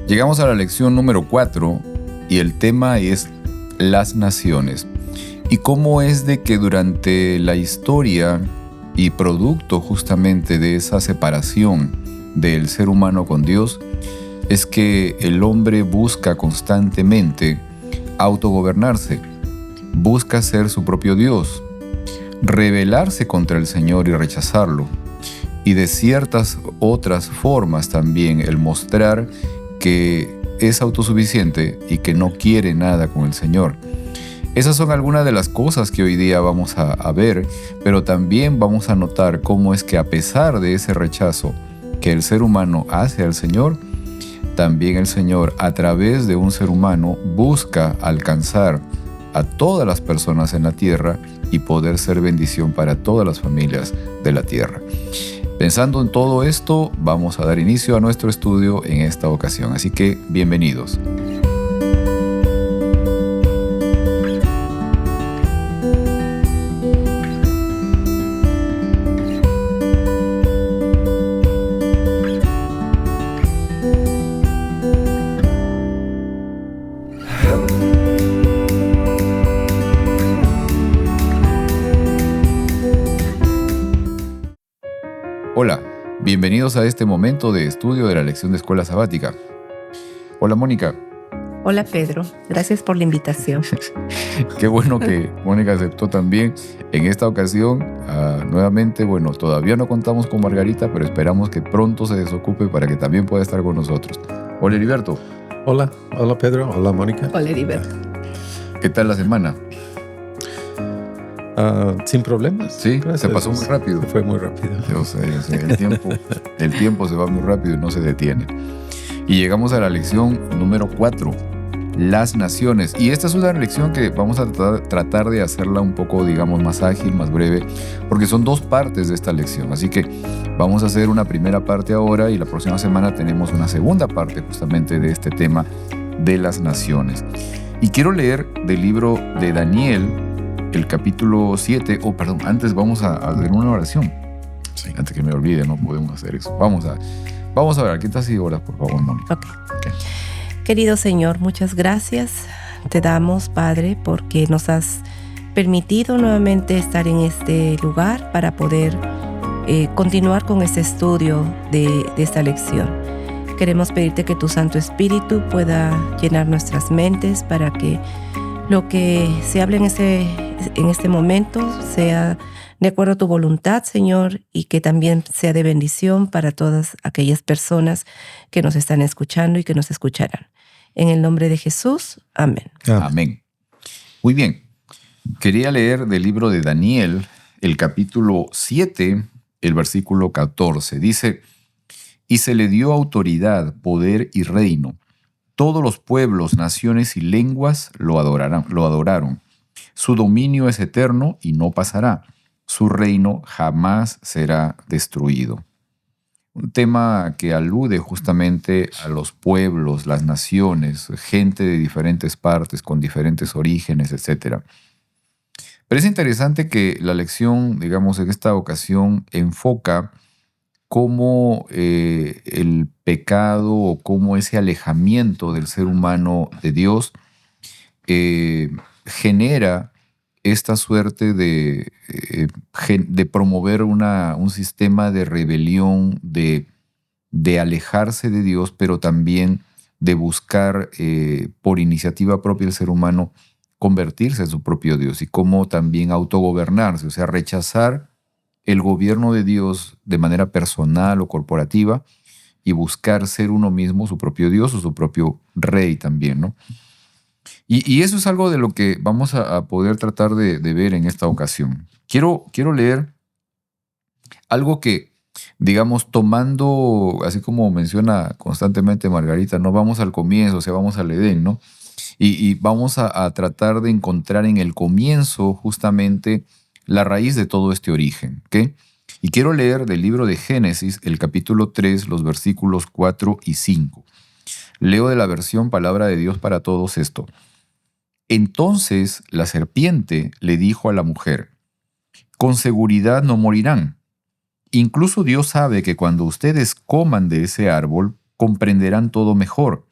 Llegamos a la lección número 4 y el tema es las naciones. Y cómo es de que durante la historia y producto justamente de esa separación del ser humano con Dios, es que el hombre busca constantemente autogobernarse, busca ser su propio Dios, rebelarse contra el Señor y rechazarlo, y de ciertas otras formas también el mostrar que es autosuficiente y que no quiere nada con el Señor. Esas son algunas de las cosas que hoy día vamos a ver, pero también vamos a notar cómo es que a pesar de ese rechazo que el ser humano hace al Señor, también el Señor a través de un ser humano busca alcanzar a todas las personas en la tierra y poder ser bendición para todas las familias de la tierra. Pensando en todo esto, vamos a dar inicio a nuestro estudio en esta ocasión, así que bienvenidos. Hola, bienvenidos a este momento de estudio de la lección de escuela sabática. Hola Mónica. Hola Pedro, gracias por la invitación. Qué bueno que Mónica aceptó también en esta ocasión. Nuevamente, bueno, todavía no contamos con Margarita, pero esperamos que pronto se desocupe para que también pueda estar con nosotros. Hola Heriberto. Hola Pedro, hola Mónica. Hola Heriberto. ¿Qué tal la semana? Sin problemas. Sí, se pasó muy rápido. Se fue muy rápido. Yo sé. El tiempo se va muy rápido y no se detiene. Y llegamos a la lección número 4, las naciones. Y esta es una lección que vamos a tratar de hacerla un poco, digamos, más ágil, más breve, porque son dos partes de esta lección. Así que vamos a hacer una primera parte ahora y la próxima semana tenemos una segunda parte justamente de este tema de las naciones. Y quiero leer del libro de Daniel, el capítulo 7, antes vamos a hacer una oración. Sí. Antes que me olvide, no podemos hacer eso. Vamos a ver, ¿qué tal si oras, por favor, Mónica? Okay. Querido Señor, muchas gracias te damos, Padre, porque nos has permitido nuevamente estar en este lugar para poder continuar con este estudio de esta lección. Queremos pedirte que tu Santo Espíritu pueda llenar nuestras mentes para que lo que se hable en este momento sea de acuerdo a tu voluntad, Señor, y que también sea de bendición para todas aquellas personas que nos están escuchando y que nos escucharán. En el nombre de Jesús, amén. Amén. Muy bien. Quería leer del libro de Daniel, el capítulo 7, el versículo 14. Dice: «Y se le dio autoridad, poder y reino. Todos los pueblos, naciones y lenguas lo adoraron. Su dominio es eterno y no pasará. Su reino jamás será destruido». Un tema que alude justamente a los pueblos, las naciones, gente de diferentes partes, con diferentes orígenes, etc. Pero es interesante que la lección, digamos, en esta ocasión enfoca cómo el pecado o cómo ese alejamiento del ser humano de Dios genera esta suerte de promover un sistema de rebelión, de alejarse de Dios, pero también de buscar por iniciativa propia el ser humano convertirse en su propio Dios y cómo también autogobernarse, o sea, rechazar el gobierno de Dios de manera personal o corporativa y buscar ser uno mismo su propio Dios o su propio rey también, ¿no? Y eso es algo de lo que vamos a poder tratar de ver en esta ocasión. Quiero leer algo que, digamos, tomando, así como menciona constantemente Margarita, no vamos al comienzo, o sea, vamos al Edén, ¿no? Y vamos a tratar de encontrar en el comienzo justamente la raíz de todo este origen, ¿ok? Y quiero leer del libro de Génesis, el capítulo 3, los versículos 4 y 5. Leo de la versión Palabra de Dios para Todos esto. Entonces la serpiente le dijo a la mujer: «Con seguridad no morirán. Incluso Dios sabe que cuando ustedes coman de ese árbol, comprenderán todo mejor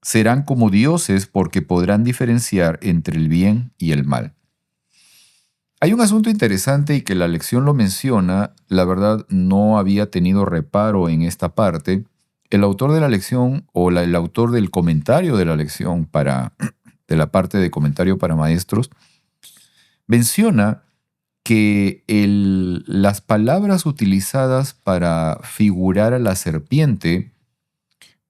Serán como dioses porque podrán diferenciar entre el bien y el mal. Hay un asunto interesante y que la lección lo menciona. La verdad, no había tenido reparo en esta parte. El autor de la lección o el autor del comentario de la lección de la parte de comentario para maestros menciona que las palabras utilizadas para figurar a la serpiente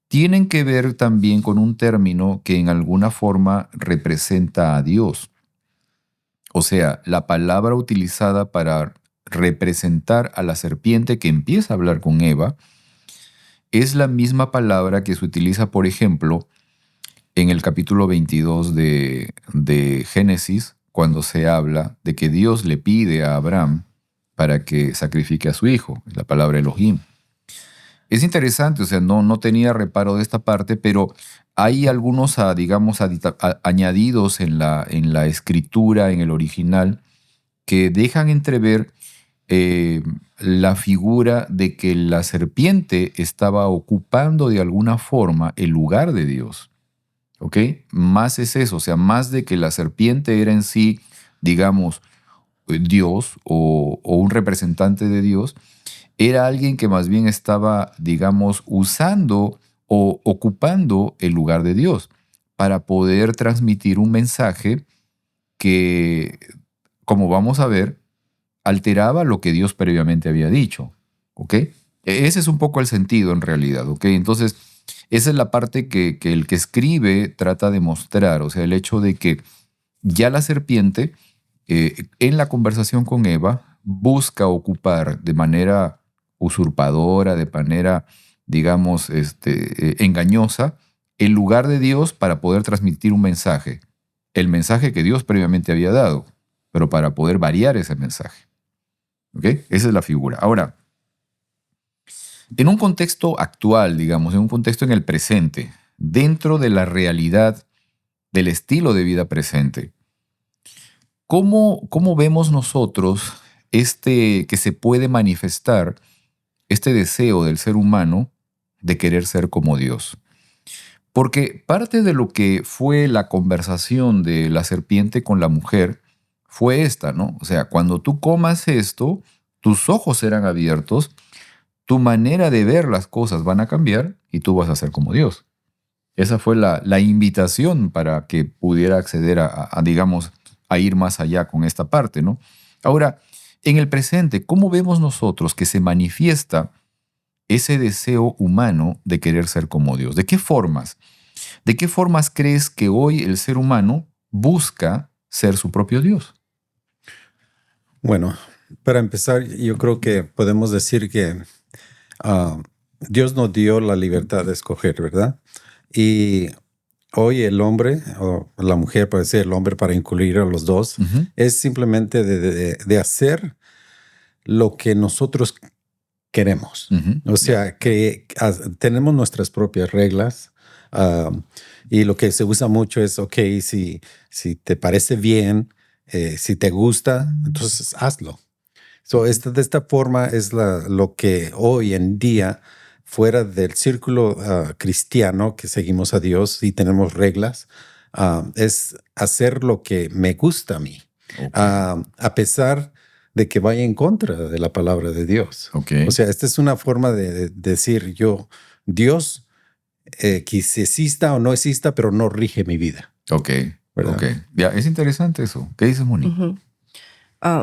tienen que ver también con un término que en alguna forma representa a Dios. O sea, la palabra utilizada para representar a la serpiente que empieza a hablar con Eva es la misma palabra que se utiliza, por ejemplo, en el capítulo 22 de Génesis, cuando se habla de que Dios le pide a Abraham para que sacrifique a su hijo, la palabra Elohim. Es interesante, o sea, no tenía reparo de esta parte, pero hay algunos, digamos, añadidos en la escritura, en el original, que dejan entrever la figura de que la serpiente estaba ocupando de alguna forma el lugar de Dios. ¿Ok? Más es eso, o sea, más de que la serpiente era en sí, digamos, Dios o un representante de Dios, era alguien que más bien estaba, digamos, usando o ocupando el lugar de Dios para poder transmitir un mensaje que, como vamos a ver, alteraba lo que Dios previamente había dicho. ¿Ok? Ese es un poco el sentido en realidad. ¿Ok? Entonces, esa es la parte que el que escribe trata de mostrar, o sea, el hecho de que ya la serpiente, en la conversación con Eva, busca ocupar de manera usurpadora, de manera, digamos, engañosa, el lugar de Dios para poder transmitir un mensaje. El mensaje que Dios previamente había dado, pero para poder variar ese mensaje. ¿Ok? Esa es la figura. Ahora, en un contexto actual, digamos, en un contexto en el presente, dentro de la realidad del estilo de vida presente, ¿cómo vemos nosotros que se puede manifestar este deseo del ser humano de querer ser como Dios? Porque parte de lo que fue la conversación de la serpiente con la mujer fue esta, ¿no? O sea, cuando tú comas esto, tus ojos serán abiertos, tu manera de ver las cosas van a cambiar y tú vas a ser como Dios. Esa fue la invitación para que pudiera acceder digamos, a ir más allá con esta parte, ¿no? Ahora, en el presente, ¿cómo vemos nosotros que se manifiesta ese deseo humano de querer ser como Dios? ¿De qué formas? ¿De qué formas crees que hoy el ser humano busca ser su propio Dios? Bueno, para empezar, yo creo que podemos decir que Dios nos dio la libertad de escoger, ¿verdad? Y hoy el hombre, o la mujer, puede ser el hombre para incluir a los dos, es simplemente de hacer lo que nosotros queremos. O sea, que tenemos nuestras propias reglas. Y lo que se usa mucho es, ok, si te parece bien, si te gusta, entonces hazlo. So, de esta forma es lo que hoy en día, fuera del círculo cristiano, que seguimos a Dios y tenemos reglas, es hacer lo que me gusta a mí, Okay. A pesar de que vaya en contra de la palabra de Dios. Okay. O sea, esta es una forma de decir Dios, que exista o no exista, pero no rige mi vida. Ok, ¿verdad? ok. Ya, es interesante eso. ¿Qué dices, Moni?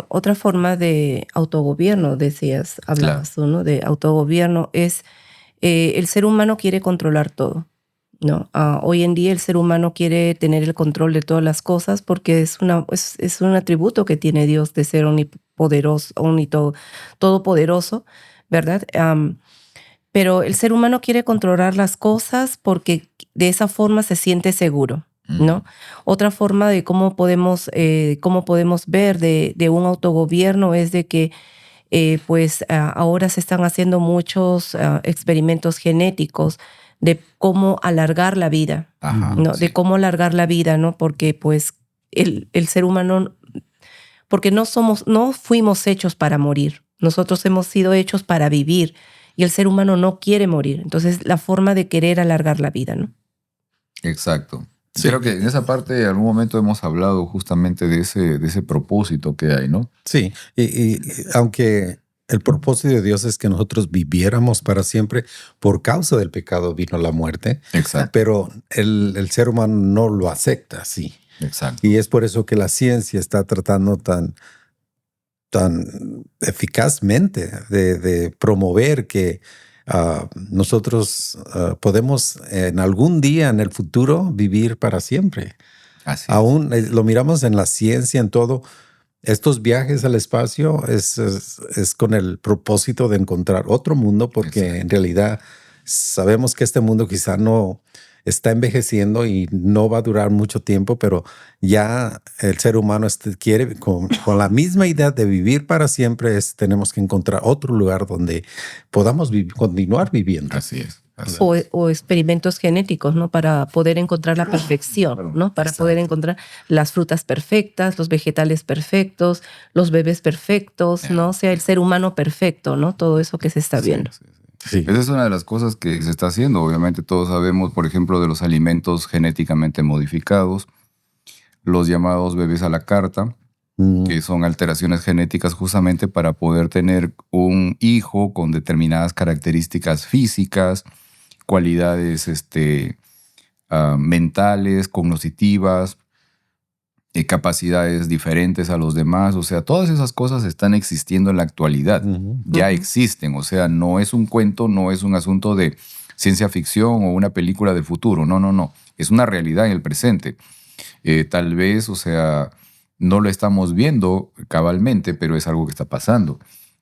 Otra forma de autogobierno, hablabas tú, ¿no? De autogobierno es el ser humano quiere controlar todo, ¿no? Hoy en día el ser humano quiere tener el control de todas las cosas porque es un atributo que tiene Dios de ser omnipoderoso, todopoderoso, ¿verdad? Pero el ser humano quiere controlar las cosas porque de esa forma se siente seguro, ¿no? Otra forma de cómo podemos ver de un autogobierno es de que ahora se están haciendo muchos experimentos genéticos de cómo alargar la vida, ¿no? Sí. De cómo alargar la vida, ¿no? Porque pues el ser humano, porque no fuimos hechos para morir. Nosotros hemos sido hechos para vivir y el ser humano no quiere morir. Entonces, la forma de querer alargar la vida, ¿no? Exacto. Sí. Creo que en esa parte en algún momento hemos hablado justamente de ese propósito que hay, ¿no? Sí, y aunque el propósito de Dios es que nosotros viviéramos para siempre, por causa del pecado vino la muerte, Exacto, pero el ser humano no lo acepta así. exacto. Y es por eso que la ciencia está tratando tan eficazmente de promover que nosotros podemos en algún día en el futuro vivir para siempre. Así es. Aún lo miramos en la ciencia, en todo. Estos viajes al espacio es con el propósito de encontrar otro mundo, porque Exacto. en realidad sabemos que este mundo quizá no está envejeciendo y no va a durar mucho tiempo, pero ya el ser humano quiere, con la misma idea de vivir para siempre, tenemos que encontrar otro lugar donde podamos continuar viviendo. Así es. Así O, es. o experimentos genéticos, ¿no? Para poder encontrar la perfección, ¿no? Para poder Exacto. encontrar las frutas perfectas, los vegetales perfectos, los bebés perfectos, ¿no? O sea, el ser humano perfecto, ¿no? Todo eso que se está Sí, viendo. sí, sí. Sí. Esa es una de las cosas que se está haciendo. Obviamente todos sabemos, por ejemplo, de los alimentos genéticamente modificados, los llamados bebés a la carta, que son alteraciones genéticas justamente para poder tener un hijo con determinadas características físicas, cualidades mentales, cognitivas, capacidades diferentes a los demás. O sea, todas esas cosas están existiendo en la actualidad. Ya existen. O sea, no es un cuento, no es un asunto de ciencia ficción o una película del futuro. No, no, no. Es una realidad en el presente. Tal vez, o sea, no lo estamos viendo cabalmente, pero es algo que está pasando.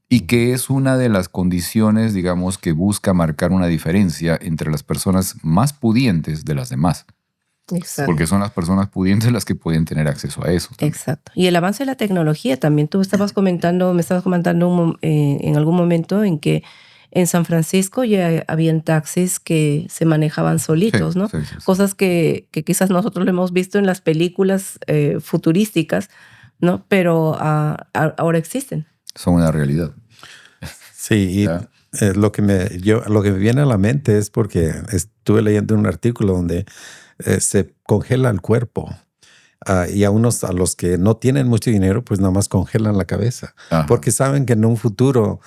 Y que es una de las condiciones, digamos, que busca marcar una diferencia entre las personas más pudientes de las demás. Exacto. Porque son las personas pudientes las que pueden tener acceso a eso. Exacto. Y el avance de la tecnología también. Tú me estabas comentando en algún momento en que en San Francisco ya habían taxis que se manejaban solitos, Sí, ¿no? sí, sí, sí. Cosas que quizás nosotros lo hemos visto en las películas futurísticas, ¿no? Pero ahora existen. Son una realidad. Sí, y Ya. lo que me viene a la mente es porque estuve leyendo un artículo donde se congela el cuerpo. Y a los que no tienen mucho dinero, pues nada más congelan la cabeza. Ajá. Porque saben que en un futuro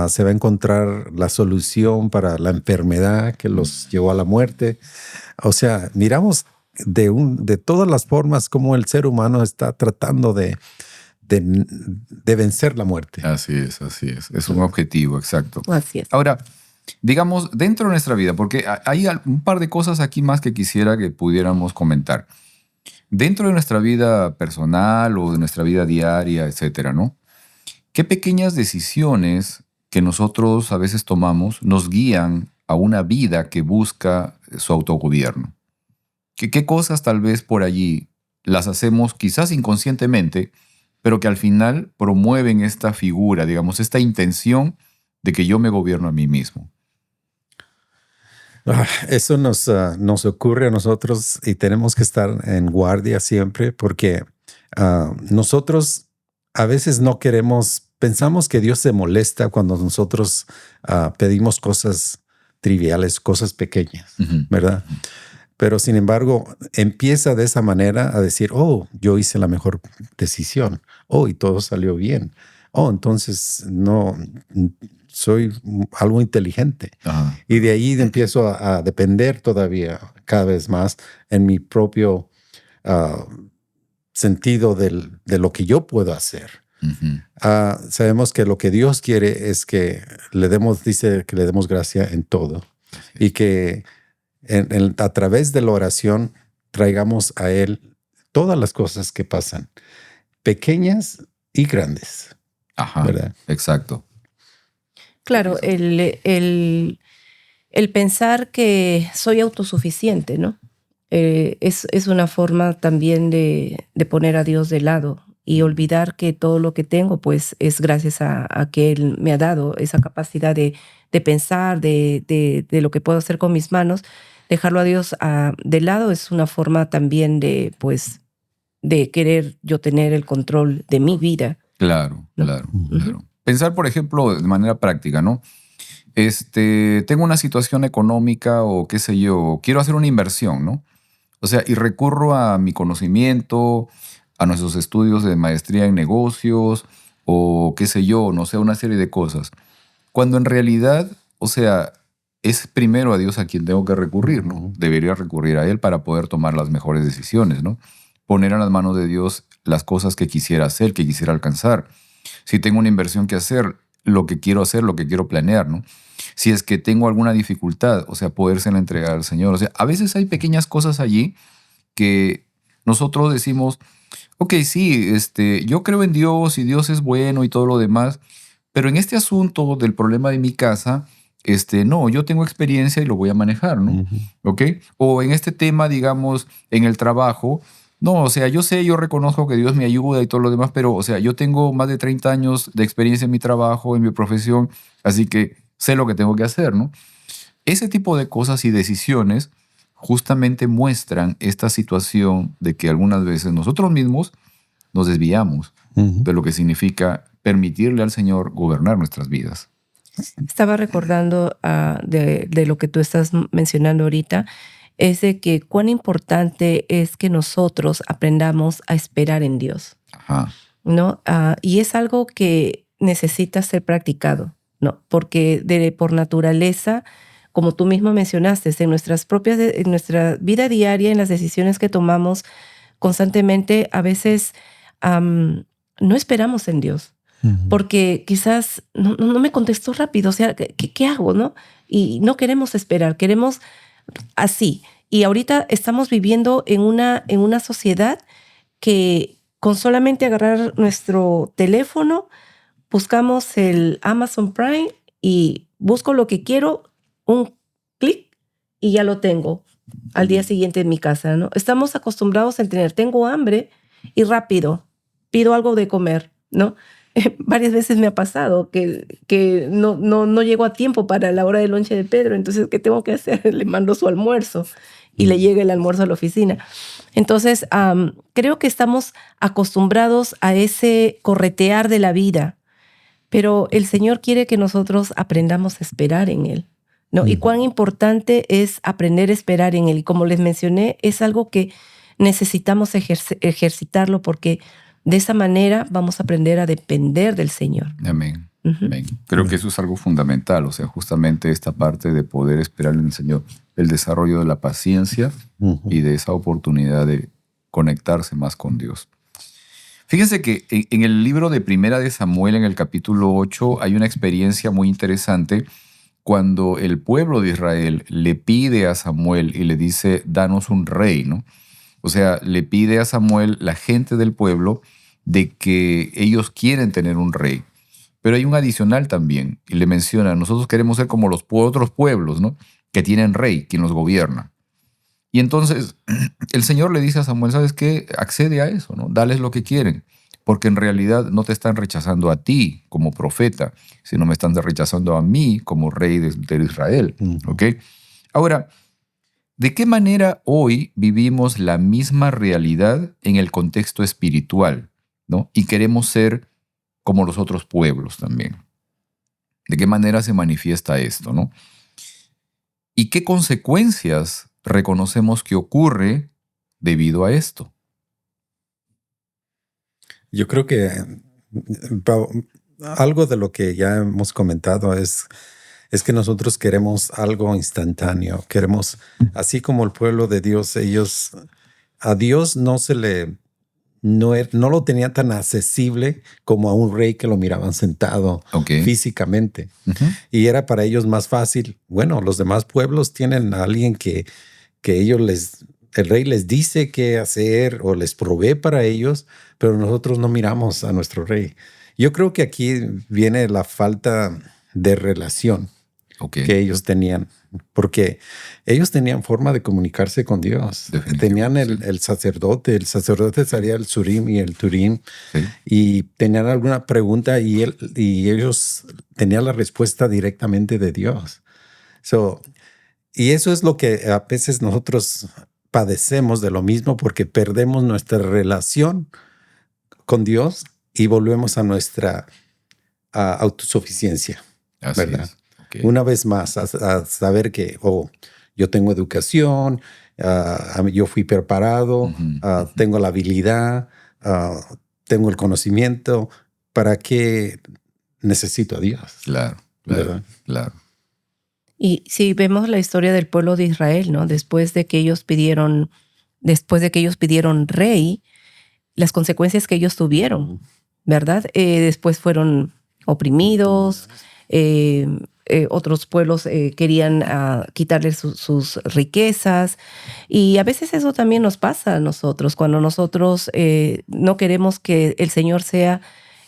se va a encontrar la solución para la enfermedad que los llevó a la muerte. O sea, miramos de todas las formas cómo el ser humano está tratando de vencer la muerte. Así es, así es. Es un objetivo, exacto. Así es. Ahora, digamos, dentro de nuestra vida, porque hay un par de cosas aquí más que quisiera que pudiéramos comentar. Dentro de nuestra vida personal o de nuestra vida diaria, etcétera, ¿no? ¿Qué pequeñas decisiones que nosotros a veces tomamos nos guían a una vida que busca su autogobierno? ¿Qué cosas tal vez por allí las hacemos quizás inconscientemente, pero que al final promueven esta figura, digamos, esta intención de que yo me gobierno a mí mismo? Eso nos ocurre a nosotros y tenemos que estar en guardia siempre porque nosotros a veces no pensamos que Dios se molesta cuando nosotros pedimos cosas triviales, cosas pequeñas, ¿verdad? Pero sin embargo, empieza de esa manera a decir, oh, yo hice la mejor decisión, oh, y todo salió bien, oh, entonces no soy algo inteligente. Ajá. Y de ahí empiezo a depender todavía cada vez más en mi propio sentido de lo que yo puedo hacer. Sabemos que lo que Dios quiere es que dice que le demos gracia en todo. Y que a través de la oración traigamos a Él todas las cosas que pasan, pequeñas y grandes. Ajá, ¿verdad? exacto. Claro, el pensar que soy autosuficiente, ¿no? Es una forma también de poner a Dios de lado y olvidar que todo lo que tengo, pues, es gracias a que Él me ha dado esa capacidad de pensar, de lo que puedo hacer con mis manos. Dejarlo a Dios de lado es una forma también de, pues, de querer yo tener el control de mi vida. Claro, ¿no? claro, claro. Pensar, por ejemplo, de manera práctica, ¿no? Tengo una situación económica o qué sé yo, quiero hacer una inversión, ¿no? O sea, y recurro a mi conocimiento, a nuestros estudios de maestría en negocios, o qué sé yo, no sé, una serie de cosas. Cuando en realidad, o sea, es primero a Dios a quien tengo que recurrir, ¿no? Debería recurrir a Él para poder tomar las mejores decisiones, ¿no? Poner en las manos de Dios las cosas que quisiera hacer, que quisiera alcanzar. Si tengo una inversión que hacer, lo que quiero planear, ¿no? Si es que tengo alguna dificultad, o sea, podérsela entregar al Señor. O sea, a veces hay pequeñas cosas allí que nosotros decimos, ok, sí, yo creo en Dios y Dios es bueno y todo lo demás, pero en este asunto del problema de mi casa, no, yo tengo experiencia y lo voy a manejar, ¿no? ¿Ok? O en este tema, digamos, en el trabajo, no, o sea, yo sé, yo reconozco que Dios me ayuda y todo lo demás, pero, o sea, yo tengo más de 30 años de experiencia en mi trabajo, en mi profesión, así que sé lo que tengo que hacer, ¿no? Ese tipo de cosas y decisiones justamente muestran esta situación de que algunas veces nosotros mismos nos desviamos de lo que significa permitirle al Señor gobernar nuestras vidas. Estaba recordando de lo que tú estás mencionando ahorita, es de que cuán importante es que nosotros aprendamos a esperar en Dios, Ajá. ¿no? Y es algo que necesita ser practicado, ¿no? Porque por naturaleza, como tú mismo mencionaste, en nuestra vida diaria, en las decisiones que tomamos constantemente, a veces no esperamos en Dios. Porque quizás no me contestó rápido, o sea, ¿qué hago, no? Y no queremos esperar, queremos así. Y ahorita estamos viviendo en una sociedad que con solamente agarrar nuestro teléfono, buscamos el Amazon Prime y busco lo que quiero, un clic y ya lo tengo al día siguiente en mi casa, ¿no? Estamos acostumbrados a tengo hambre y rápido pido algo de comer, ¿no? Varias veces me ha pasado que no llego a tiempo para la hora del lonche de Pedro, entonces, ¿qué tengo que hacer? Le mando su almuerzo y le llega el almuerzo a la oficina. Entonces, creo que estamos acostumbrados a ese corretear de la vida, pero el Señor quiere que nosotros aprendamos a esperar en Él, ¿no? Y cuán importante es aprender a esperar en Él. Y como les mencioné, es algo que necesitamos ejercitarlo porque de esa manera vamos a aprender a depender del Señor. Amén. Amén. Creo que eso es algo fundamental, o sea, justamente esta parte de poder esperar en el Señor, el desarrollo de la paciencia y de esa oportunidad de conectarse más con Dios. Fíjense que en el libro de Primera de Samuel, en el capítulo 8, hay una experiencia muy interesante cuando el pueblo de Israel le pide a Samuel y le dice, danos un rey, ¿no? O sea, le pide a Samuel, la gente del pueblo, de que ellos quieren tener un rey. Pero hay un adicional también, y le menciona, nosotros queremos ser como los otros pueblos, ¿no? Que tienen rey, quien los gobierna. Y entonces el Señor le dice a Samuel, ¿sabes qué? Accede a eso, ¿no? Dales lo que quieren, porque en realidad no te están rechazando a ti como profeta, sino me están rechazando a mí como rey de Israel, ¿ok? Ahora, ¿de qué manera hoy vivimos la misma realidad en el contexto espiritual, ¿no? Y queremos ser como los otros pueblos también. ¿De qué manera se manifiesta esto, no? ¿Y qué consecuencias reconocemos que ocurre debido a esto? Yo creo que algo de lo que ya hemos comentado es que nosotros queremos algo instantáneo. Queremos, así como el pueblo de Dios, a Dios no lo tenía tan accesible como a un rey que lo miraban sentado físicamente. Y era para ellos más fácil. Bueno, los demás pueblos tienen a alguien que el rey les dice qué hacer o les provee para ellos, pero nosotros no miramos a nuestro rey. Yo creo que aquí viene la falta de relación que ellos tenían, porque ellos tenían forma de comunicarse con Dios. Tenían el sacerdote salía el Surim y el Turim, y tenían alguna pregunta y ellos tenían la respuesta directamente de Dios. Y eso es lo que a veces nosotros padecemos de lo mismo, porque perdemos nuestra relación con Dios y volvemos a nuestra autosuficiencia. Así ¿verdad? es. Una vez más, a saber que yo tengo educación, yo fui preparado, Ujú. tengo la habilidad, tengo el conocimiento. ¿Para qué necesito a Dios? Claro, claro, ¿Verdad? claro. Y si vemos la historia del pueblo de Israel, ¿no? Después de que ellos pidieron rey, las consecuencias que ellos tuvieron, ¿verdad? Después fueron oprimidos, otros pueblos querían quitarles sus riquezas, y a veces eso también nos pasa a nosotros, cuando nosotros no queremos que el Señor sea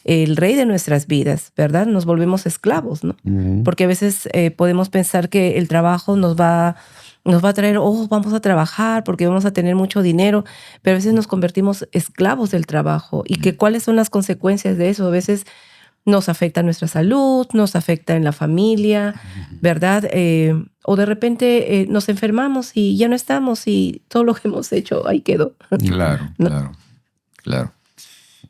el rey de nuestras vidas, ¿verdad? Nos volvemos esclavos, ¿no? Porque a veces podemos pensar que el trabajo nos va a traer, vamos a trabajar porque vamos a tener mucho dinero, pero a veces nos convertimos esclavos del trabajo. ¿Y cuáles son las consecuencias de eso? A veces nos afecta nuestra salud, nos afecta en la familia, ¿verdad? O de repente nos enfermamos y ya no estamos y todo lo que hemos hecho ahí quedó. Claro, ¿No? claro, claro.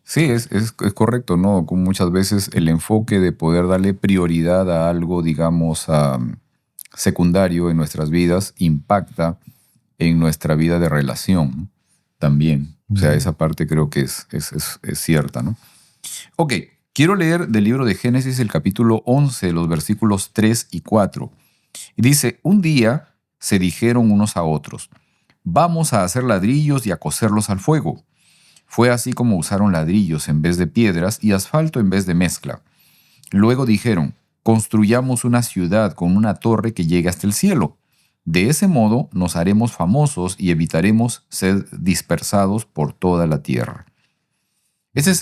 Sí, es correcto, ¿no? Como muchas veces el enfoque de poder darle prioridad a algo, digamos, secundario en nuestras vidas impacta en nuestra vida de relación, ¿no? También. O sea, esa parte creo que es cierta, ¿no? Ok, quiero leer del libro de Génesis el capítulo 11, los versículos 3 y 4. Y dice, un día se dijeron unos a otros, vamos a hacer ladrillos y a coserlos al fuego. Fue así como usaron ladrillos en vez de piedras y asfalto en vez de mezcla. Luego dijeron, construyamos una ciudad con una torre que llegue hasta el cielo. De ese modo nos haremos famosos y evitaremos ser dispersados por toda la tierra. Ese es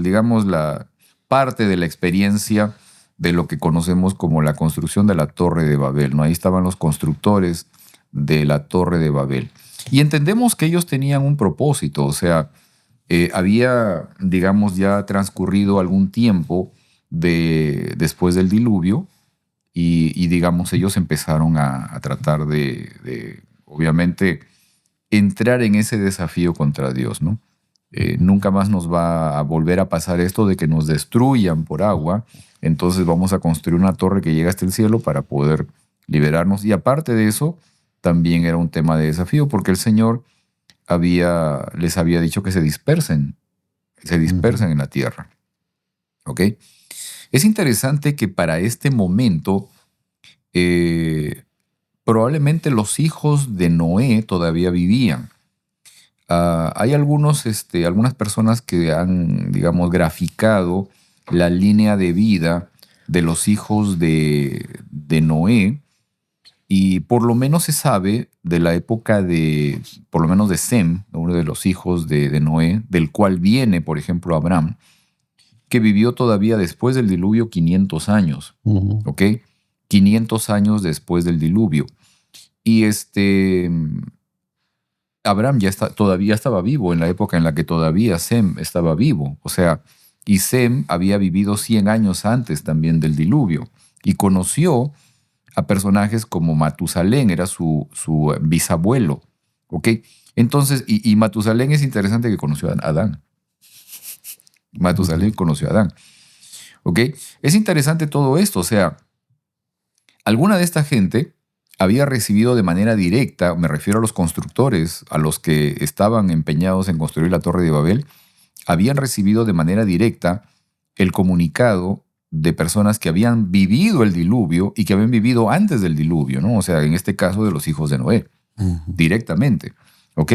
digamos, la parte de la experiencia de lo que conocemos como la construcción de la Torre de Babel, ¿no? Ahí estaban los constructores de la Torre de Babel. Y entendemos que ellos tenían un propósito, o sea, había, digamos, ya transcurrido algún tiempo después del diluvio y, digamos, ellos empezaron a tratar de, obviamente, entrar en ese desafío contra Dios, ¿no? Nunca más nos va a volver a pasar esto de que nos destruyan por agua, entonces vamos a construir una torre que llegue hasta el cielo para poder liberarnos. Y aparte de eso, también era un tema de desafío porque el Señor les había dicho que se dispersen en la tierra. ¿Ok? Es interesante que para este momento probablemente los hijos de Noé todavía vivían. Hay algunas personas que han, digamos, graficado la línea de vida de los hijos de Noé, y por lo menos se sabe de la época por lo menos de Sem, uno de los hijos de Noé, del cual viene, por ejemplo, Abraham, que vivió todavía después del diluvio 500 años, ¿ok? 500 años después del diluvio. Y Abraham todavía estaba vivo en la época en la que todavía Sem estaba vivo. O sea, y Sem había vivido 100 años antes también del diluvio y conoció a personajes como Matusalén, era su bisabuelo. ¿Ok? Entonces, y Matusalén es interesante que conoció a Adán. Matusalén conoció a Adán. ¿Ok? Es interesante todo esto. O sea, alguna de esta gente había recibido de manera directa, me refiero a los constructores, a los que estaban empeñados en construir la Torre de Babel, habían recibido de manera directa el comunicado de personas que habían vivido el diluvio y que habían vivido antes del diluvio, ¿no? O sea, en este caso de los hijos de Noé, directamente. ¿Ok?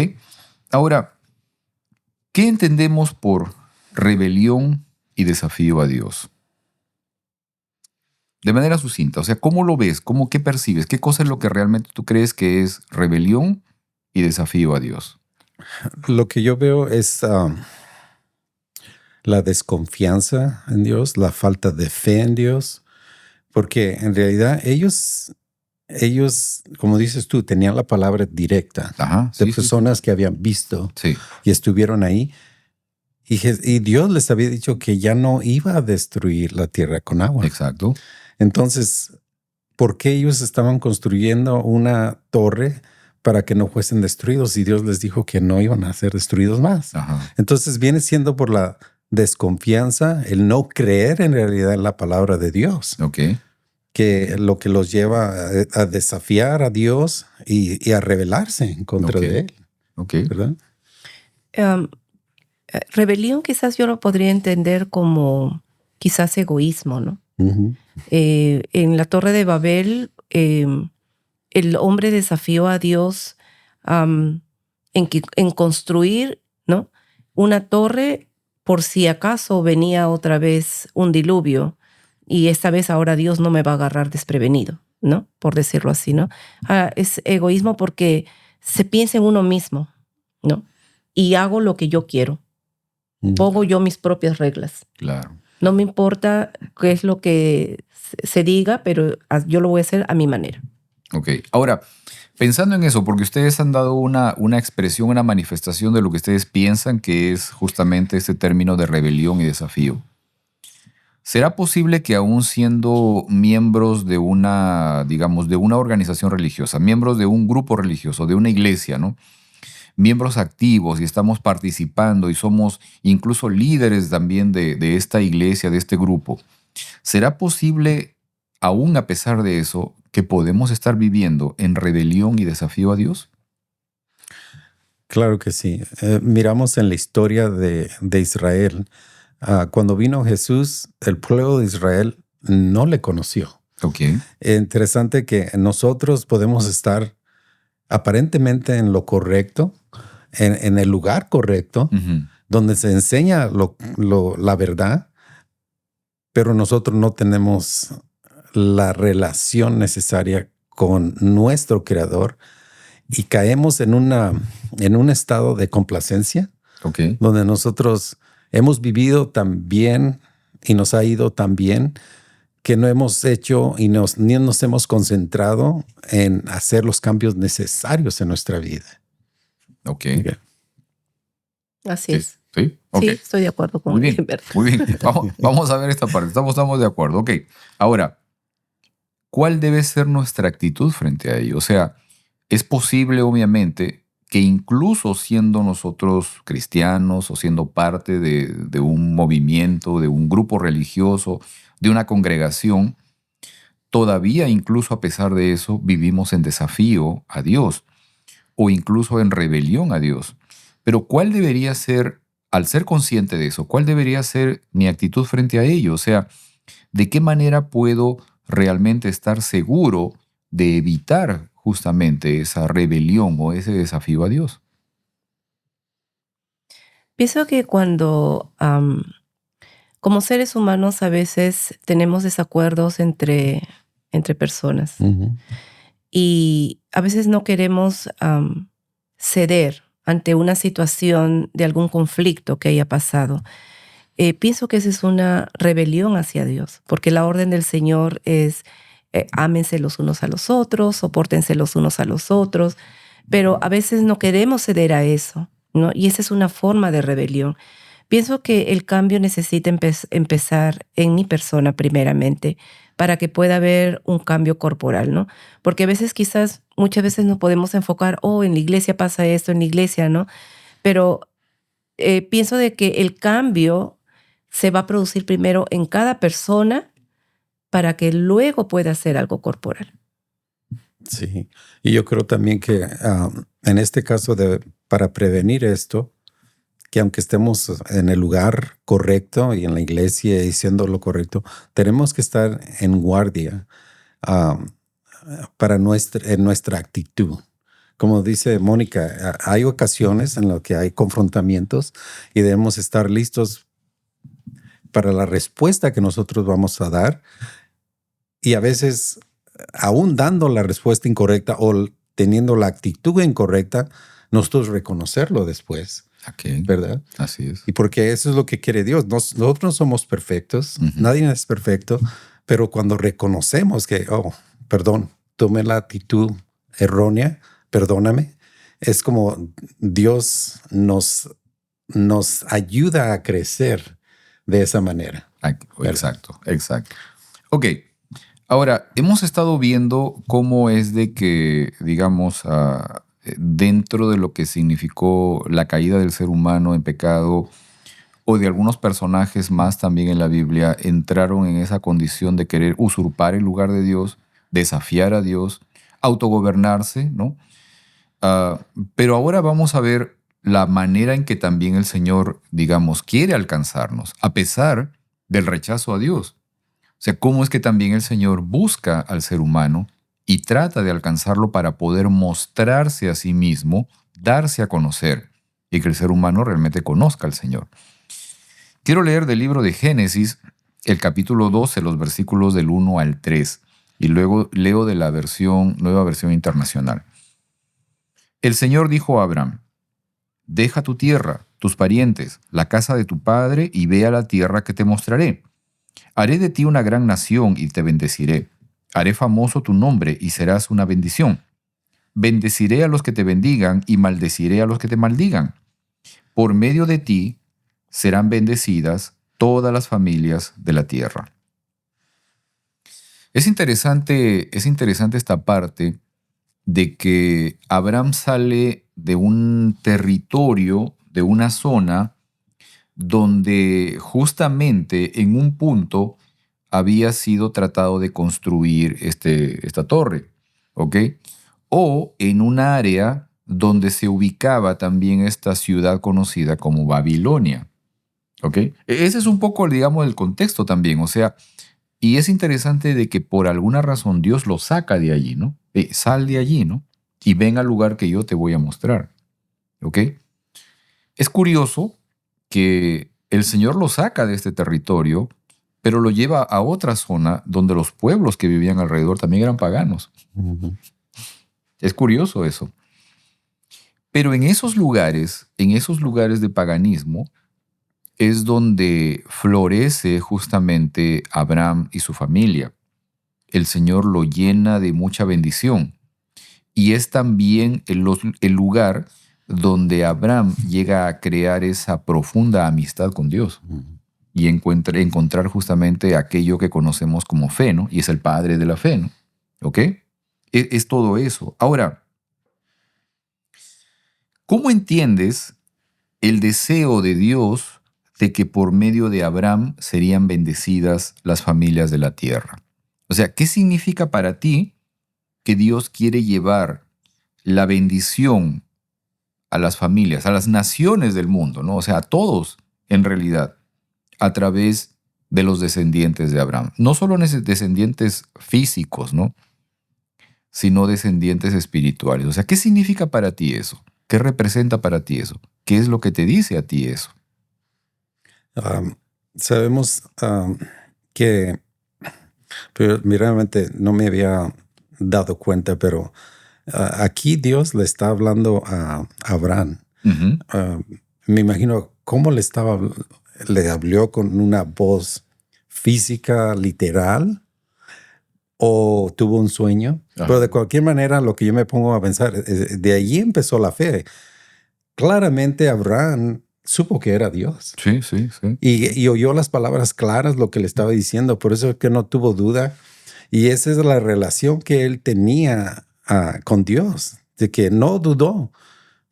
Ahora, ¿qué entendemos por rebelión y desafío a Dios? De manera sucinta, o sea, ¿cómo lo ves? ¿Qué percibes? ¿Qué cosa es lo que realmente tú crees que es rebelión y desafío a Dios? Lo que yo veo es la desconfianza en Dios, la falta de fe en Dios, porque en realidad ellos, como dices tú, tenían la palabra directa. Ajá, de personas que habían visto sí, y estuvieron ahí. Y Dios les había dicho que ya no iba a destruir la tierra con agua. exacto. Entonces, ¿por qué ellos estaban construyendo una torre para que no fuesen destruidos? Y Dios les dijo que no iban a ser destruidos más. Ajá. Entonces viene siendo por la desconfianza, el no creer en realidad en la palabra de Dios. Ok. que lo que los lleva a desafiar a Dios y a rebelarse en contra Ok. de Él, Ok. ¿verdad? Em, Rebelión quizás yo lo podría entender como quizás egoísmo, ¿no? Ujú. En la Torre de Babel, el hombre desafió a Dios en construir, ¿no?, una torre por si acaso venía otra vez un diluvio y esta vez ahora Dios no me va a agarrar desprevenido, ¿no? Por decirlo así, ¿no? Es egoísmo porque se piensa en uno mismo, ¿no? Y hago lo que yo quiero. Pongo yo mis propias reglas. Claro. No me importa qué es lo que se diga, pero yo lo voy a hacer a mi manera. Ok. Ahora, pensando en eso, porque ustedes han dado una expresión, una manifestación de lo que ustedes piensan que es justamente este término de rebelión y desafío. ¿Será posible que aún siendo miembros de una, digamos, de una organización religiosa, miembros de un grupo religioso, de una iglesia, ¿no? Miembros activos y estamos participando y somos incluso líderes también de esta iglesia, de este grupo, ¿será posible, aún a pesar de eso, que podemos estar viviendo en rebelión y desafío a Dios? Claro que sí. Miramos en la historia de Israel. Cuando vino Jesús, el pueblo de Israel no le conoció. Ok. Interesante que nosotros podemos estar aparentemente en lo correcto, en el lugar correcto, Ujú. donde se enseña la verdad, pero nosotros no tenemos la relación necesaria con nuestro Creador y caemos en un estado de complacencia, Ok. donde nosotros hemos vivido tan bien y nos ha ido tan bien que no hemos hecho y ni nos hemos concentrado en hacer los cambios necesarios en nuestra vida. Ok. Ok. Así Sí. es. ¿Sí? Ok. Sí, estoy de acuerdo con Muy él, bien. en verdad. Muy bien. Vamos a ver esta parte. Estamos de acuerdo. Ok. Ahora, ¿cuál debe ser nuestra actitud frente a ello? O sea, es posible, obviamente, que incluso siendo nosotros cristianos o siendo parte de un movimiento, de un grupo religioso, de una congregación, todavía incluso a pesar de eso vivimos en desafío a Dios o incluso en rebelión a Dios. Pero ¿cuál debería ser, al ser consciente de eso, cuál debería ser mi actitud frente a ello? O sea, ¿de qué manera puedo realmente estar seguro de evitar justamente esa rebelión o ese desafío a Dios? Pienso que cuando, como seres humanos, a veces tenemos desacuerdos entre personas Ujú. y a veces no queremos ceder ante una situación de algún conflicto que haya pasado. Pienso que esa es una rebelión hacia Dios, porque la orden del Señor es ámense los unos a los otros, sopórtense los unos a los otros, pero a veces no queremos ceder a eso, ¿no? Y esa es una forma de rebelión. Pienso que el cambio necesita empezar en mi persona primeramente para que pueda haber un cambio corporal, ¿no? Porque a veces quizás, muchas veces nos podemos enfocar, oh, en la iglesia pasa esto, en la iglesia, ¿no? Pero pienso de que el cambio se va a producir primero en cada persona para que luego pueda hacer algo corporal. Sí, y yo creo también que en este caso para prevenir esto, que aunque estemos en el lugar correcto y en la iglesia diciendo lo correcto, tenemos que estar en guardia um, en nuestra actitud. Como dice Mónica, hay ocasiones en las que hay confrontamientos y debemos estar listos para la respuesta que nosotros vamos a dar. Y a veces, aún dando la respuesta incorrecta o teniendo la actitud incorrecta, nosotros reconocerlo después, Ok, ¿verdad? así es. Y porque eso es lo que quiere Dios. Nosotros no somos perfectos, Ujú. nadie es perfecto, pero cuando reconocemos que, oh, perdón, tomé la actitud errónea, perdóname, es como Dios nos ayuda a crecer de esa manera. ¿Verdad? Exacto, exacto. Ok, ahora, hemos estado viendo cómo es de que, digamos, dentro de lo que significó la caída del ser humano en pecado, o de algunos personajes más también en la Biblia, entraron en esa condición de querer usurpar el lugar de Dios, desafiar a Dios, autogobernarse, ¿no? Ah, pero ahora vamos a ver la manera en que también el Señor, digamos, quiere alcanzarnos, a pesar del rechazo a Dios. O sea, cómo es que también el Señor busca al ser humano y trata de alcanzarlo para poder mostrarse a sí mismo, darse a conocer y que el ser humano realmente conozca al Señor. Quiero leer del libro de Génesis, el capítulo 12, los versículos del 1 al 3, y luego leo de la nueva versión internacional. El Señor dijo a Abraham: deja tu tierra, tus parientes, la casa de tu padre, y ve a la tierra que te mostraré. Haré de ti una gran nación y te bendeciré. Haré famoso tu nombre y serás una bendición. Bendeciré a los que te bendigan y maldeciré a los que te maldigan. Por medio de ti serán bendecidas todas las familias de la tierra. Es interesante esta parte de que Abraham sale de un territorio, de una zona donde justamente en un punto había sido tratado de construir esta torre, ¿ok? O en un área donde se ubicaba también esta ciudad conocida como Babilonia, ¿ok? Ese es un poco, digamos, el contexto también, o sea, y es interesante de que por alguna razón Dios lo saca de allí, ¿no? Sal de allí, ¿no? Y ven al lugar que yo te voy a mostrar, ¿ok? Es curioso que el Señor lo saca de este territorio, pero lo lleva a otra zona donde los pueblos que vivían alrededor también eran paganos. Es curioso eso. Pero en esos lugares de paganismo, es donde florece justamente Abraham y su familia. El Señor lo llena de mucha bendición. Y es también el lugar donde Abraham llega a crear esa profunda amistad con Dios y encontrar justamente aquello que conocemos como fe, ¿no? Y es el padre de la fe, ¿no? ¿Ok? Es todo eso. Ahora, ¿cómo entiendes el deseo de Dios de que por medio de Abraham serían bendecidas las familias de la tierra? O sea, ¿qué significa para ti que Dios quiere llevar la bendición a las familias, a las naciones del mundo, ¿no? O sea, a todos en realidad, a través de los descendientes de Abraham? No solo descendientes físicos, ¿no? Sino descendientes espirituales. O sea, ¿qué significa para ti eso? ¿Qué representa para ti eso? ¿Qué es lo que te dice a ti eso? Sabemos que, pero realmente no me había dado cuenta, pero aquí Dios le está hablando a Abraham. Me imagino cómo le habló con una voz física, literal, o tuvo un sueño. Ajá. Pero de cualquier manera, lo que yo me pongo a pensar, de allí empezó la fe. Claramente Abraham supo que era Dios. Sí, sí, sí. Y oyó las palabras claras, lo que le estaba diciendo. Por eso es que no tuvo duda. Y esa es la relación que él tenía con Dios, de que no dudó.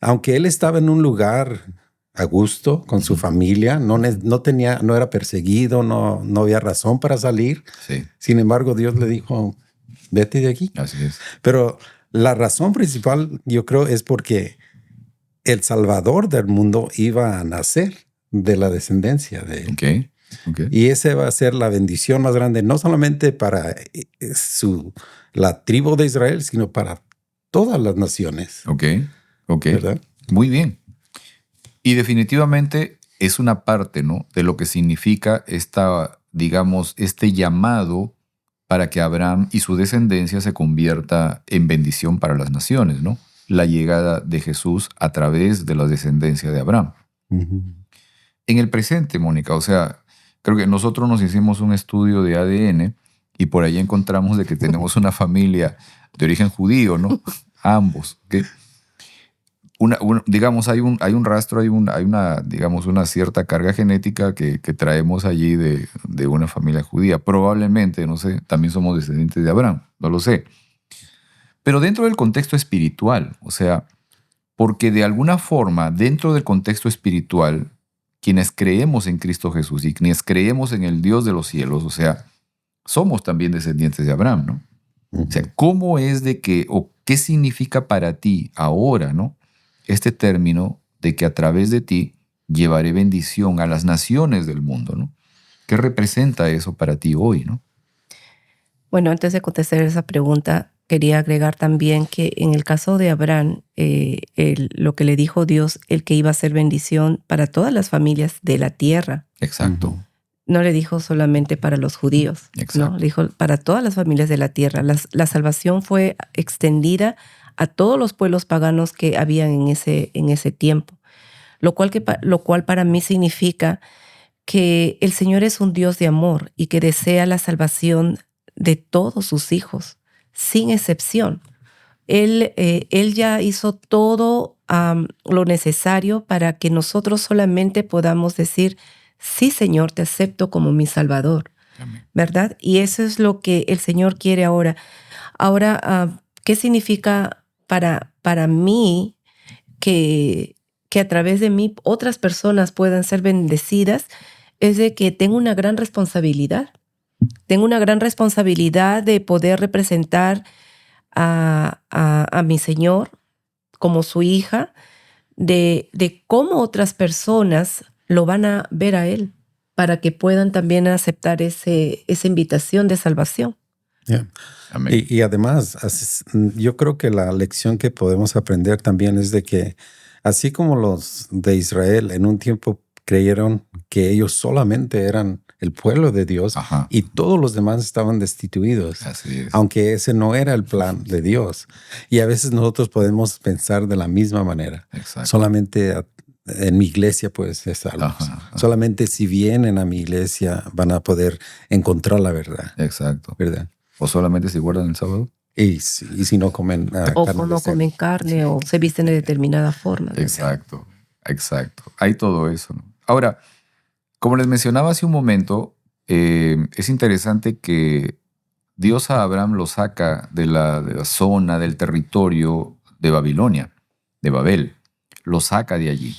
Aunque él estaba en un lugar a gusto con su familia, no era perseguido, no había razón para salir. Sí. Sin embargo, Dios le dijo, vete de aquí. Así es. Pero la razón principal, yo creo, es porque el Salvador del mundo iba a nacer de la descendencia de él. Okay. Y esa va a ser la bendición más grande, no solamente para la tribu de Israel, sino para todas las naciones. Ok. ¿Verdad? Muy bien. Y definitivamente es una parte, ¿no?, de lo que significa este llamado para que Abraham y su descendencia se convierta en bendición para las naciones, ¿no? La llegada de Jesús a través de la descendencia de Abraham. En el presente, Mónica, o sea, creo que nosotros nos hicimos un estudio de ADN y por ahí encontramos de que tenemos una familia de origen judío, ¿no? Ambos, ¿ok? Digamos, hay un rastro, hay una, digamos, una cierta carga genética que traemos allí de una familia judía. Probablemente, no sé, también somos descendientes de Abraham, no lo sé. Pero dentro del contexto espiritual, o sea, porque de alguna forma, dentro del contexto espiritual, quienes creemos en Cristo Jesús y quienes creemos en el Dios de los cielos, o sea, somos también descendientes de Abraham, ¿no? O sea, ¿cómo es de que, o qué significa para ti ahora, ¿no? Este término de que a través de ti llevaré bendición a las naciones del mundo, ¿no? ¿Qué representa eso para ti hoy, no? Bueno, antes de contestar esa pregunta, quería agregar también que en el caso de Abraham, lo que le dijo Dios, el que iba a ser bendición para todas las familias de la tierra. Exacto. No le dijo solamente para los judíos, Exacto. ¿no? Le dijo para todas las familias de la tierra. La salvación fue extendida a todos los pueblos paganos que habían en ese tiempo. Lo cual para mí significa que el Señor es un Dios de amor y que desea la salvación de todos sus hijos, sin excepción. Él ya hizo todo lo necesario para que nosotros solamente podamos decir, sí, Señor, te acepto como mi Salvador. Amén. ¿Verdad? Y eso es lo que el Señor quiere ahora. Ahora, ¿qué significa para mí que a través de mí otras personas puedan ser bendecidas? Es de que tengo una gran responsabilidad. Tengo una gran responsabilidad de poder representar a mi Señor como su hija, de cómo otras personas lo van a ver a Él, para que puedan también aceptar esa invitación de salvación. Yeah. Amén. Y además, yo creo que la lección que podemos aprender también es de que, así como los de Israel en un tiempo creyeron que ellos solamente eran el pueblo de Dios, Ajá. y todos los demás estaban destituidos, Así es. aunque ese no era el plan de Dios. Y a veces nosotros podemos pensar de la misma manera. Exacto. Solamente en mi iglesia puedes ser salvos. Ajá. Solamente si vienen a mi iglesia van a poder encontrar la verdad. Exacto. ¿Verdad? ¿O solamente si guardan el sábado? Y si no comen O carne de no cerdo. comen carne o se visten de determinada forma. Exacto. Exacto. Hay todo eso, ¿no? Ahora, como les mencionaba hace un momento, es interesante que Dios a Abraham lo saca de la zona, del territorio de Babilonia, de Babel. Lo saca de allí.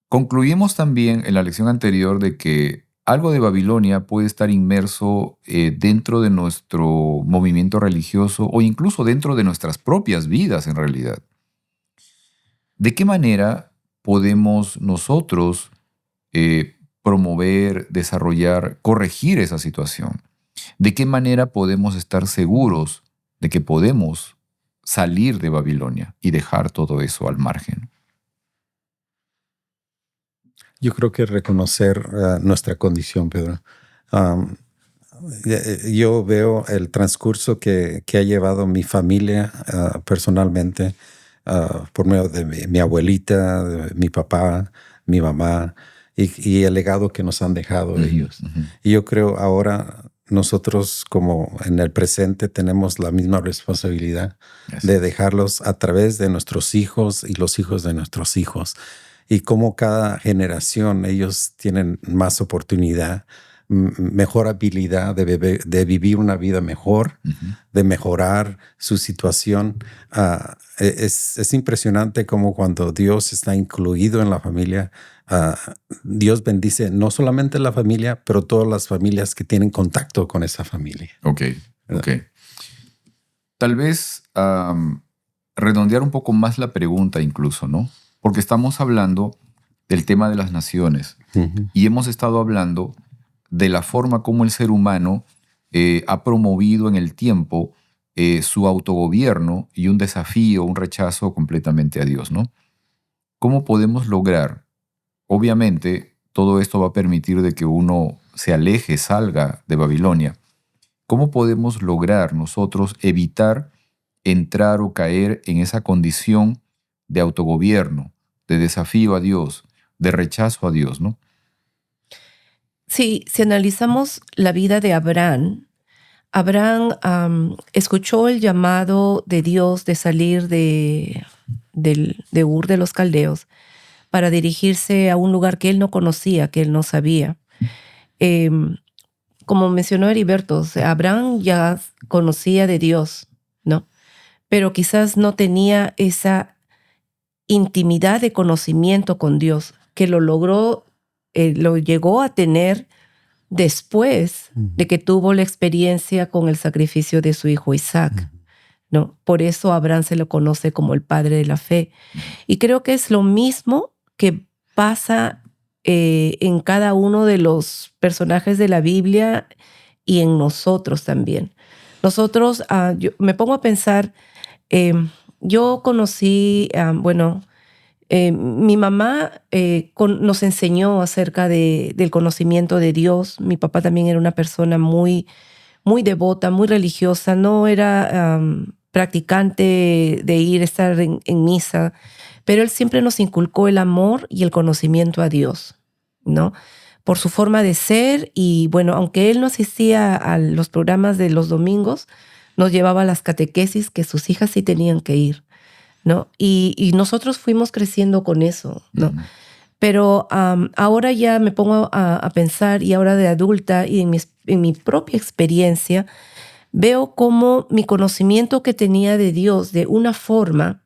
Concluimos también en la lección anterior de que algo de Babilonia puede estar inmerso dentro de nuestro movimiento religioso o incluso dentro de nuestras propias vidas en realidad. ¿De qué manera podemos nosotros promover, desarrollar, corregir esa situación? ¿De qué manera podemos estar seguros de que podemos salir de Babilonia y dejar todo eso al margen? Yo creo que reconocer nuestra condición, Pedro. Yo veo el transcurso que ha llevado mi familia personalmente por medio de mi abuelita, de mi papá, mi mamá y el legado que nos han dejado ellos. Y yo creo ahora nosotros como en el presente tenemos la misma responsabilidad de dejarlos a través de nuestros hijos y los hijos de nuestros hijos. Y como cada generación ellos tienen más oportunidad, mejor habilidad de vivir una vida mejor, de mejorar su situación. Es impresionante como cuando Dios está incluido en la familia, Dios bendice no solamente la familia, pero todas las familias que tienen contacto con esa familia. Ok. Tal vez redondear un poco más la pregunta incluso, ¿no? Porque estamos hablando del tema de las naciones y hemos estado hablando de la forma como el ser humano ha promovido en el tiempo su autogobierno y un desafío, un rechazo completamente a Dios, ¿no? ¿Cómo podemos lograr? Obviamente, todo esto va a permitir de que uno se aleje, salga de Babilonia. ¿Cómo podemos lograr nosotros evitar entrar o caer en esa condición de autogobierno, de desafío a Dios, de rechazo a Dios, ¿no? Sí, si analizamos la vida de Abraham, escuchó el llamado de Dios de salir de Ur de los Caldeos para dirigirse a un lugar que él no conocía, que él no sabía. Como mencionó Heriberto, o sea, Abraham ya conocía de Dios, ¿no? Pero quizás no tenía esa intimidad de conocimiento con Dios, que lo logró, lo llegó a tener después de que tuvo la experiencia con el sacrificio de su hijo Isaac, ¿no? Por eso a Abraham se lo conoce como el padre de la fe. Y creo que es lo mismo que pasa en cada uno de los personajes de la Biblia y en nosotros también. Nosotros, yo me pongo a pensar, yo conocí, mi mamá nos enseñó acerca del conocimiento de Dios. Mi papá también era una persona muy, muy devota, muy religiosa. No era practicante de estar en misa, pero él siempre nos inculcó el amor y el conocimiento a Dios, ¿no? Por su forma de ser. Y bueno, aunque él no asistía a los programas de los domingos, nos llevaba a las catequesis que sus hijas sí tenían que ir, ¿no? Y nosotros fuimos creciendo con eso, ¿no? Pero ahora ya me pongo a pensar, y ahora de adulta y en mi propia experiencia, veo cómo mi conocimiento que tenía de Dios de una forma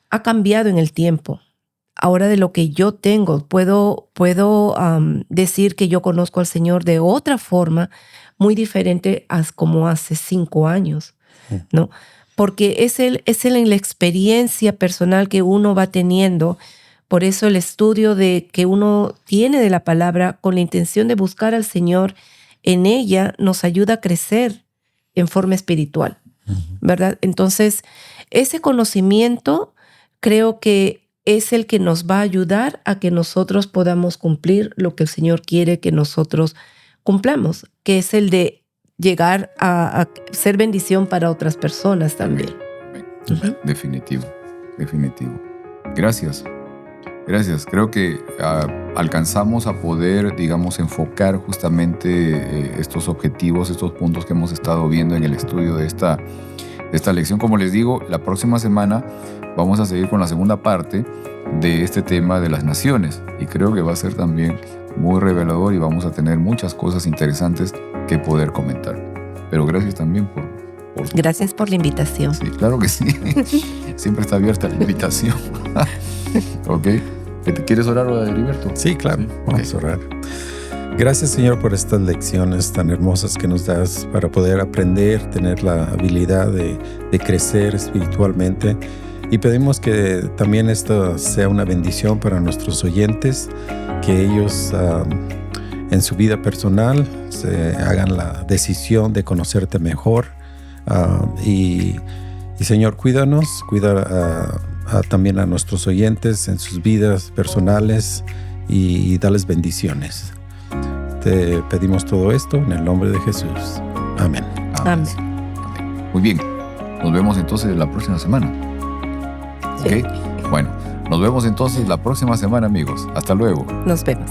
ha cambiado en el tiempo. Ahora de lo que yo tengo, puedo decir que yo conozco al Señor de otra forma, muy diferente a como hace 5 años, ¿no? Porque es él en la experiencia personal que uno va teniendo. Por eso el estudio que uno tiene de la palabra con la intención de buscar al Señor en ella nos ayuda a crecer en forma espiritual, ¿verdad? Entonces, ese conocimiento creo que es el que nos va a ayudar a que nosotros podamos cumplir lo que el Señor quiere que nosotros cumplamos, que es el de llegar a ser bendición para otras personas también. Amén. Definitivo. Gracias. Creo que alcanzamos a poder, digamos, enfocar justamente estos objetivos, estos puntos que hemos estado viendo en el estudio de esta lección. Como les digo, la próxima semana vamos a seguir con la segunda parte de este tema de las naciones, y creo que va a ser también muy revelador y vamos a tener muchas cosas interesantes que poder comentar. Pero gracias también Gracias por la invitación. Sí, claro que sí. Siempre está abierta la invitación. ¿Ok? ¿Quieres orar, Heriberto? Sí, claro. Sí. Vamos a orar. Gracias, Señor, por estas lecciones tan hermosas que nos das para poder aprender, tener la habilidad de crecer espiritualmente. Y pedimos que también esto sea una bendición para nuestros oyentes, que ellos en su vida personal se hagan la decisión de conocerte mejor. Y Señor, cuídanos, cuida también a nuestros oyentes en sus vidas personales y dales bendiciones. Te pedimos todo esto en el nombre de Jesús. Amén. Amén. Muy bien. Nos vemos entonces la próxima semana. Sí. ¿Ok? Bueno, nos vemos entonces la próxima semana, amigos. Hasta luego. Nos vemos.